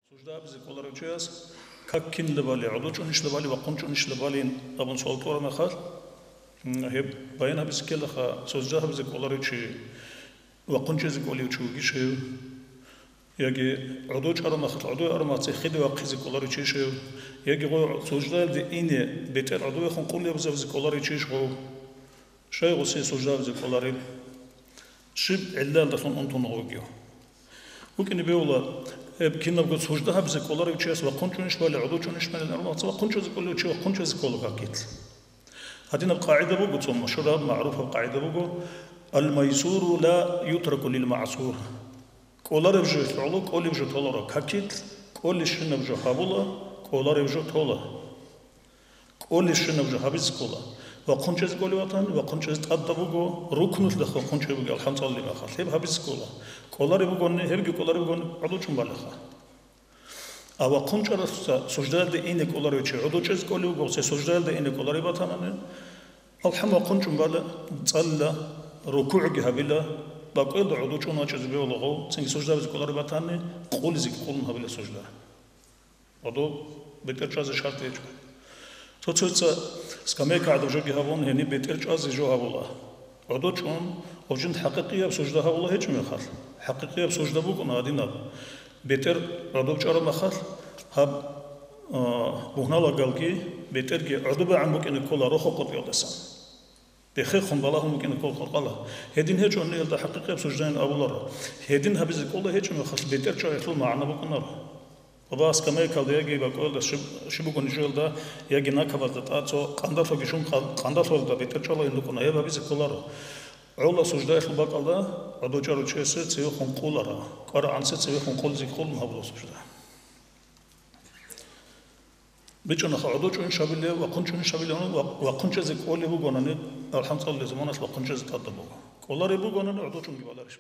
Суждабизи коларучас, как кинлебали, адочуниш лебали, вакунчуниш лебали, абун солтора махал, хеб баян хабиз келаха, суждабизи коларучи, вакунчизи коларучи гишев, яги адоч арамахал, адой арамахал, хиди вакизи коларучи шев, яги го суждабизи ине бетер адой хон коларучи коларучи шев, шей госи суждабизи колари, шиб иллал дасон онтон огио. ممكن بيقولوا كنا بقول سوجدها بزكولار وشيء سواء كنتش ولا عضو كنتش من الأربعة سواء كنتش كله شيء كنتش كله كاكيت هذه القاعدة بقول ثم مشهورة معروفة قاعدة بقول الميسور لا يترك للمعسور كولار بجو علو كل بجو تولار كاكيت كل شيء بجو حابولا كولار بجو تولا كل شيء بجو حابس كولا وقنچز گولی وطن وقنچز تقدر بگو رکنوش دخل قنچه بگی الحمد لله ما خال هب حبیس کولا کولاری بگون هرگی کولاری بگون عدو چون بالا خال اوا قنچه را سجدال ده اینه کولاری چه عدو چز گولی بگو سه سجدال ده اینه کولاری وطنانه الحمد قنچون بالا صلا رکوع هبلا باقید عدو چون چز بیولغو سنگ سجدال بز کولاری وطنه قول زیک قول هبلا سجدال عدو بکر چاز شرط ایچ توتسا سكاميكا عدو جوجي هابون هني بيترج أزي جو هابولا عدو چون وجند حقيقية بسجدة هابولا هيج مخال حقيقية بسجدة بوكو نادينا بيتر عدو چارا مخال هاب بوهنالا قلقي بيتر جي عدو بعن ممكن كولا روحو قط يودسان بخير خنبالاه ممكن كول قلقالا هدين هيج وني يلدا حقيقية بسجدة هابولا هدين هابيز كولا هيج مخال بيتر چا يخل معنا بوكو نار وباس كما يقال يجي بقول شبو كونجول ده يجي ناكبات تاتو قنداتو گيشون قنداتو ده بيتچالا يندكونا يا بابي زكولارو علا سجده خل بقال ده ادوچارو چيسه تيو خنقولارا قرا انسه تيو خنقول زيقول مهبلو سجده بيچون خادوچون شابله وقنچون شابله وقنچ زيقول بو گوناني الحمد لله زمانه وقنچ زتادبو كولاري بو گوناني ادوچون گيبالارش